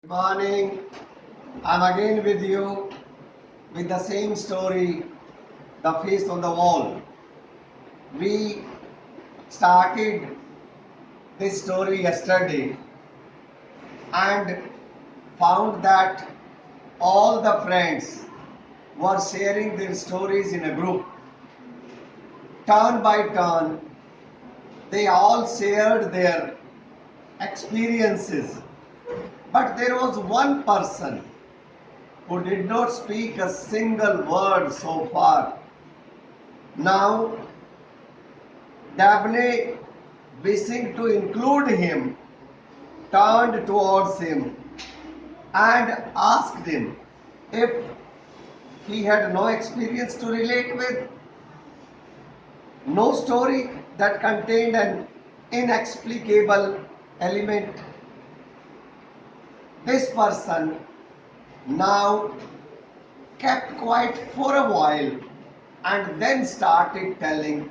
Good morning. I'm again with you with the same story, The Face on the Wall. We started this story yesterday and found that all the friends were sharing their stories in a group. Turn by turn, they all shared their experiences. But there was one person who did not speak a single word so far. Now, Dabney, wishing to include him, turned towards him and asked him if he had no experience to relate with, no story that contained an inexplicable element. This person now kept quiet for a while and then started telling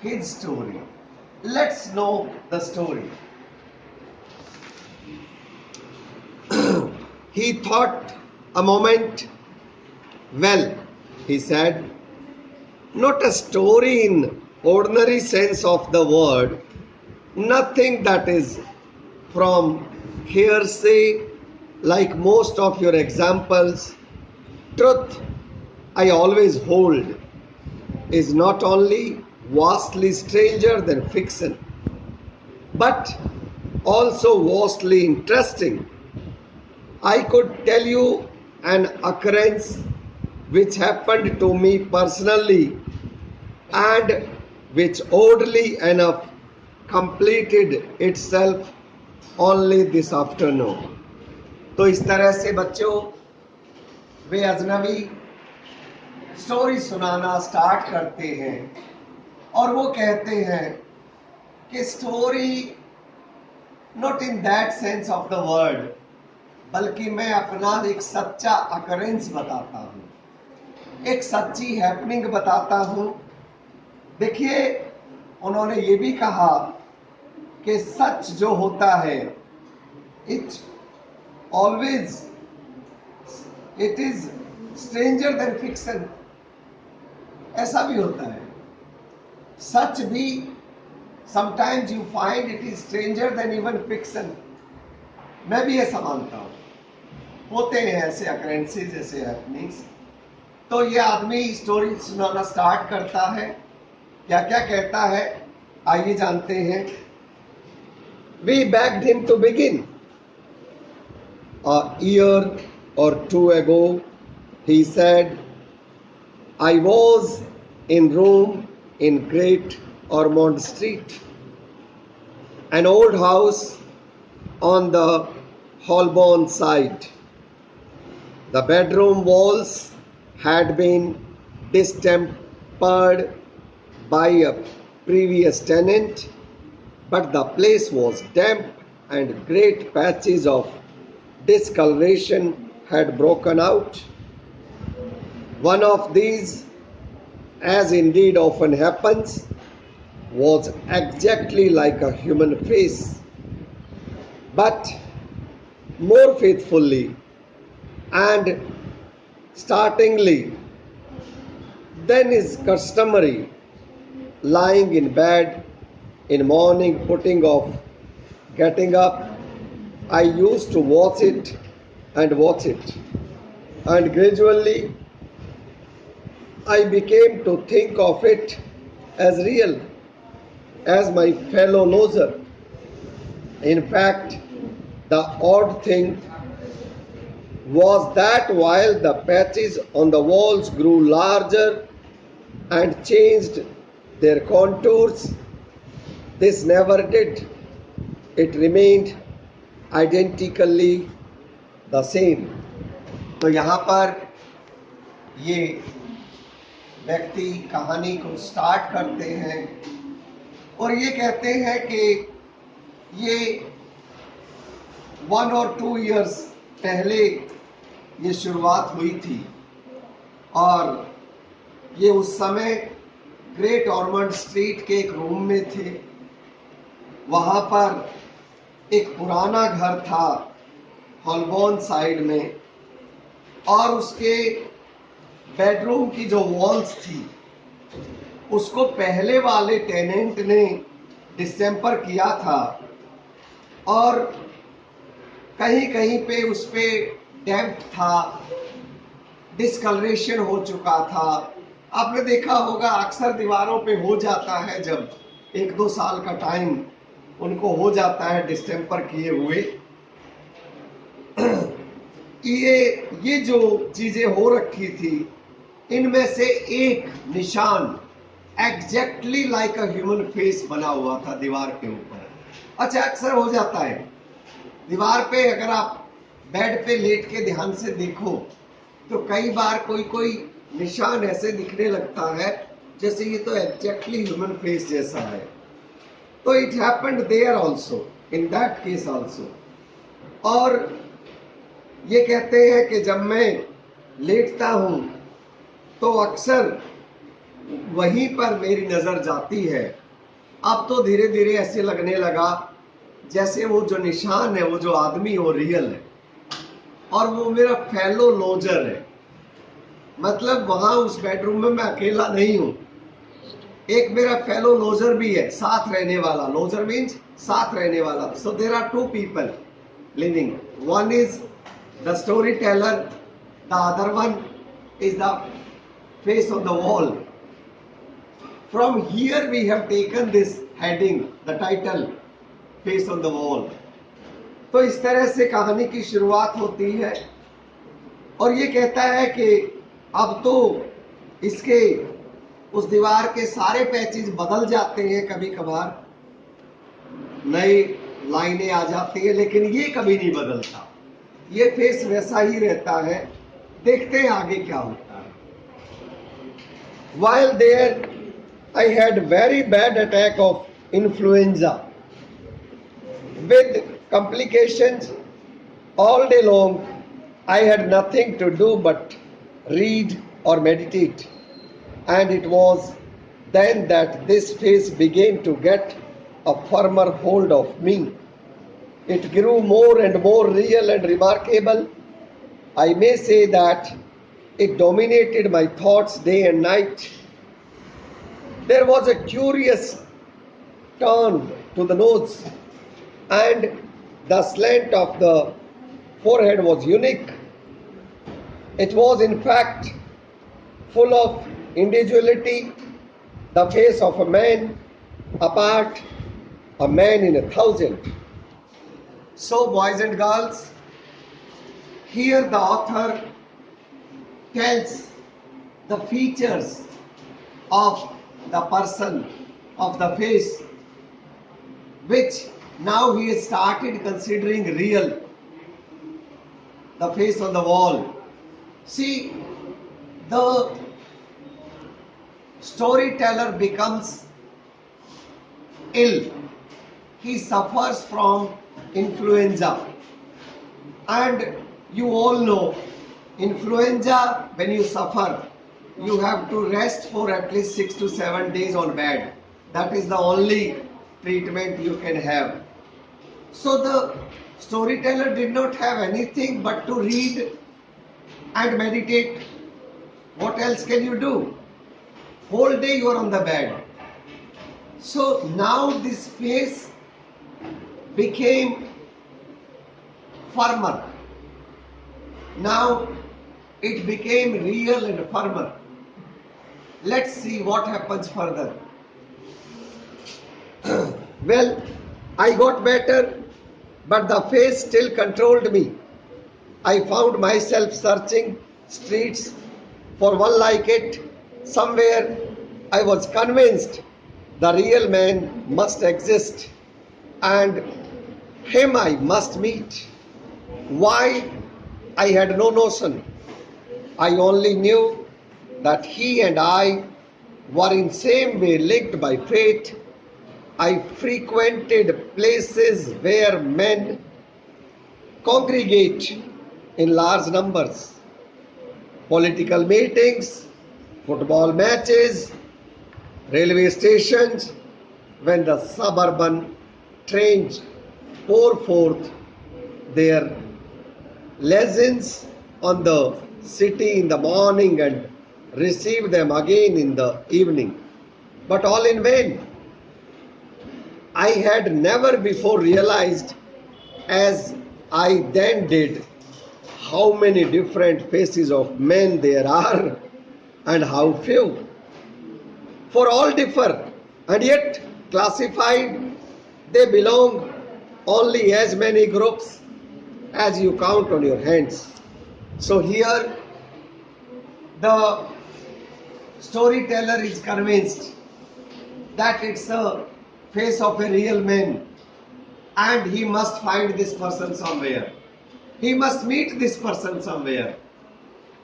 his story. Let's know the story. He thought a moment. Well, he said, not a story in ordinary sense of the word, nothing that is from hearsay like most of your examples. Truth, I always hold, is not only vastly stranger than fiction, but also vastly interesting. I could tell you an occurrence which happened to me personally and which oddly enough completed itself only this afternoon. तो इस तरह से बच्चों वे अजनबी story सुनाना start करते हैं और वो कहते हैं कि story not in that sense of the word, बल्कि मैं अपना एक सच्चा अकरेंस बताता हूँ, एक सच्ची हैपनिंग बताता हूँ। देखिए, उन्होंने ये भी कहा कि सच जो होता है it always it is stranger then fiction. ऐसा भी होता है, सच भी sometimes you find it is stranger then even fiction. मैं भी ऐसा मानता हूँ, होते हैं ऐसे अकरेंसेस, ऐसे हैपनिंग्स। तो ये आदमी स्टोरी सुनाना स्टार्ट करता है, क्या क्या कहता है आइए जानते हैं। We begged him to begin. A year or two ago, he said, I was in Rome in Great Ormond Street, an old house on the Holborn side. The bedroom walls had been distempered by a previous tenant, but the place was damp and great patches of discoloration had broken out. One of these, as indeed often happens, was exactly like a human face, but more faithfully and startlingly than is customary, lying in bed in morning, putting off getting up. I used to watch it, and gradually I became to think of it as real, as my fellow loser. In fact, the odd thing was that while the patches on the walls grew larger and changed their contours, this never did. It remained identically the same. तो यहाँ पर ये व्यक्ति कहानी को start करते हैं और ये कहते हैं कि ये 1 or 2 years पहले ये शुरुआत हुई थी और ये उस समय ग्रेट ऑर्मंड स्ट्रीट के एक रूम में थे। वहाँ पर एक पुराना घर था हॉलबॉर्न साइड में, और उसके बेडरूम की जो वॉल्स थी उसको पहले वाले टेनेंट ने डिस्टेम्पर किया था, और कहीं कहीं पे उस पे डैम्प था, डिस्कलरेशन हो चुका था। आपने देखा होगा अक्सर दीवारों पे हो जाता है, जब 1-2 साल का टाइम उनको हो जाता है डिस्टेम्पर किए हुए। ये जो चीजें हो रखी थी, इनमें से एक निशान exactly like a human face बना हुआ था दीवार के ऊपर। अच्छा, अक्सर हो जाता है दीवार पे, अगर आप बेड पे लेट के ध्यान से देखो तो कई बार कोई कोई निशान ऐसे दिखने लगता है जैसे ये तो एग्जैक्टली ह्यूमन फेस जैसा है। तो it happened there also, in that case also. और ये कहते हैं कि जब मैं लेटता हूं तो अक्सर वहीं पर मेरी नजर जाती है। अब तो धीरे धीरे ऐसे लगने लगा जैसे वो जो निशान है, वो जो आदमी वो रियल है, और वो मेरा फेलो लॉजर है। मतलब वहां उस बेडरूम में मैं अकेला नहीं हूं, एक मेरा फेलो लॉजर भी है, साथ रहने वाला। लॉजर मीन्स साथ रहने वाला। सो there are 2 people living. One is the storyteller, the other one is the face on the wall. From here we have taken this heading, the title, face on the wall. तो इस तरह से कहानी की शुरुआत होती है, और ये कहता है कि अब तो इसके उस दीवार के सारे पैचेस बदल जाते हैं, कभी कभार नई लाइनें आ जाती है, लेकिन ये कभी नहीं बदलता, ये फेस वैसा ही रहता है। देखते हैं आगे क्या होता है। While there, I had very bad attack of influenza with complications all day long. I had nothing to do but read or meditate, and it was then that this face began to get a firmer hold of me. It grew more and more real and remarkable. I may say that it dominated my thoughts day and night. There was a curious turn to the nose, and the slant of the forehead was unique. It was, in fact, full of individuality, the face of a man apart, a man in 1,000. So, boys and girls, here the author tells the features of the person, of the face, which now he has started considering real, the face on the wall. See, the storyteller becomes ill. He suffers from influenza. And you all know, influenza, when you suffer, you have to rest for at least 6 to 7 days on bed. That is the only treatment you can have. So the storyteller did not have anything but to read and meditate. What else can you do? Whole day you are on the bed. So now this face became firmer. Now it became real and firmer. Let's see what happens further. Well, I got better, but the face still controlled me. I found myself searching streets for one like it. Somewhere I was convinced the real man must exist, and him I must meet. Why? I had no notion. I only knew that he and I were in same way linked by fate. I frequented places where men congregate in large numbers. Political meetings, football matches, railway stations, when the suburban trains pour forth their lessons on the city in the morning and receive them again in the evening, but all in vain. I had never before realized, as I then did, how many different faces of men there are and how few. For all differ, and yet classified, they belong only as many groups as you count on your hands. So here the storyteller is convinced that it's the face of a real man and he must find this person somewhere. He must meet this person somewhere.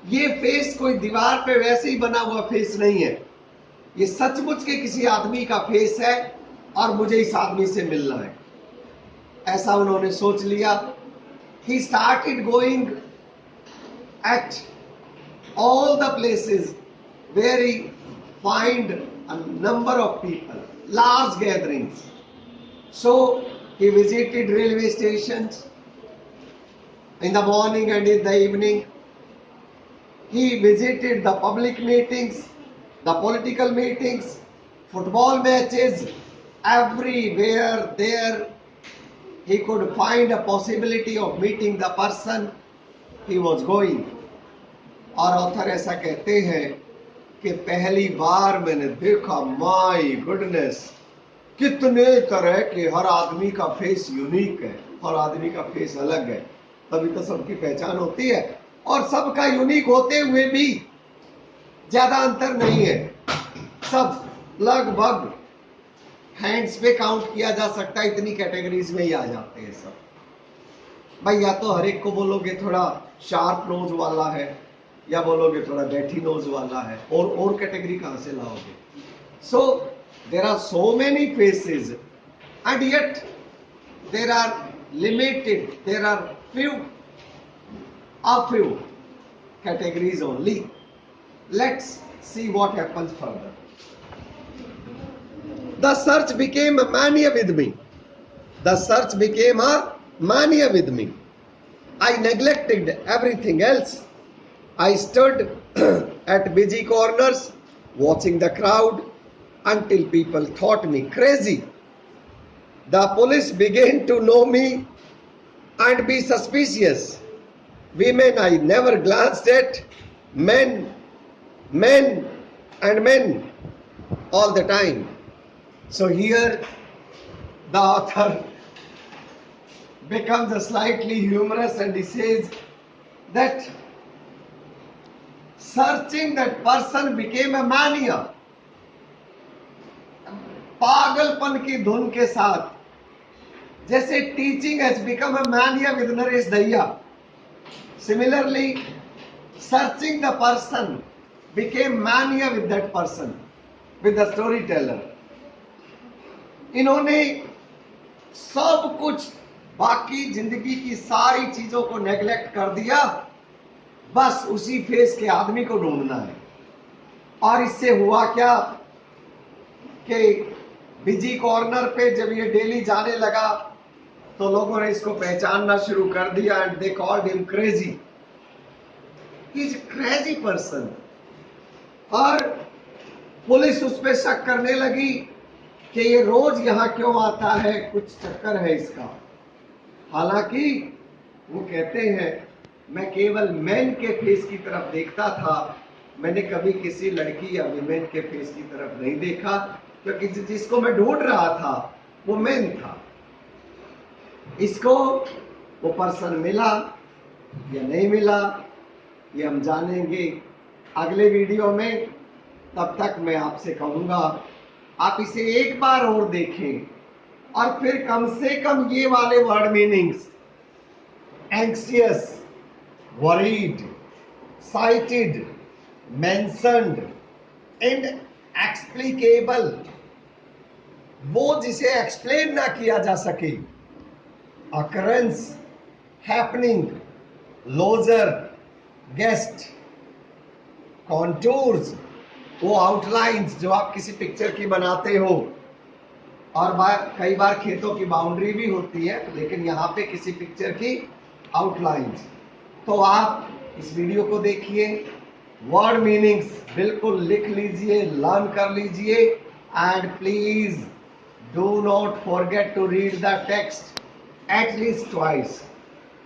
ये face कोई दीवार पे वैसे ही बना हुआ face नहीं है, ये सचमुच के किसी आदमी का फेस है और मुझे इस आदमी से मिलना है, ऐसा उन्होंने सोच लिया. He started going at all the places where he find a number of people, large gatherings. So he visited railway stations in the morning and in the evening. He visited the public meetings, the political meetings, football matches, everywhere there he could find a possibility of meeting the person he was going. और author ऐसा कहते हैं कि पहली बार मैंने देखा, my goodness, कितने तरह के, हर आदमी का फेस यूनिक है, हर आदमी का फेस अलग है, तभी तो सबकी पहचान होती है. और सबका यूनिक होते हुए भी ज्यादा अंतर नहीं है, सब लगभग हैंड्स पे काउंट किया जा सकता है, इतनी कैटेगरीज में ही आ जाते हैं सब. भाई या तो हर एक को बोलोगे थोड़ा शार्प नोज वाला है, या बोलोगे थोड़ा बैठी नोज वाला है, और कैटेगरी कहां से लाओगे. So there are so many faces and yet there are limited, there are a few categories only. Let's see what happens further. The search became a mania with me. The search became a mania with me. I neglected everything else. I stood at busy corners watching the crowd until people thought me crazy. The police began to know me and be suspicious. Women I never glanced at, men and men all the time. So here the author becomes slightly humorous and he says that searching that person became a mania. पागलपन की धुन के साथ, जैसे teaching has become a mania with Naresh Dayya. Similarly, searching the person became mania with that person, with the storyteller. इन्होंने सब कुछ, बाकी जिंदगी की सारी चीजों को नेग्लेक्ट कर दिया, बस उसी फेस के आदमी को ढूंढना है. और इससे हुआ क्या कि बिजी कॉर्नर पे जब ये डेली जाने लगा तो लोगों ने इसको पहचानना शुरू कर दिया and they called him crazy. He is crazy person. और पुलिस उस पर शक करने लगी कि ये रोज यहां क्यों आता है, कुछ चक्कर है इसका. हालांकि वो कहते हैं मैं केवल मैन के फेस की तरफ देखता था, मैंने कभी किसी लड़की या विमेन के फेस की तरफ नहीं देखा, क्योंकि जिसको मैं ढूंढ रहा था वो मैन था. इसको वो पर्सन मिला या नहीं मिला ये हम जानेंगे अगले वीडियो में. तब तक मैं आपसे कहूंगा आप इसे एक बार और देखें और फिर कम से कम ये वाले word meanings, anxious, worried, cited, mentioned and explicable, वो जिसे एक्सप्लेन ना किया जा सके, occurrence, happening, loser, guest, contours, वो आउटलाइंस जो आप किसी पिक्चर की बनाते हो, और कई बार खेतों की बाउंड्री भी होती है, लेकिन यहाँ पे किसी पिक्चर की आउटलाइंस. तो आप इस वीडियो को देखिए, वर्ड मीनिंग्स बिल्कुल लिख लीजिए, लर्न कर लीजिए, and please do not forget to read the text at least twice.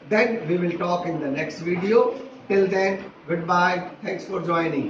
Then we will talk in the next video. Till then, goodbye. Thanks for joining.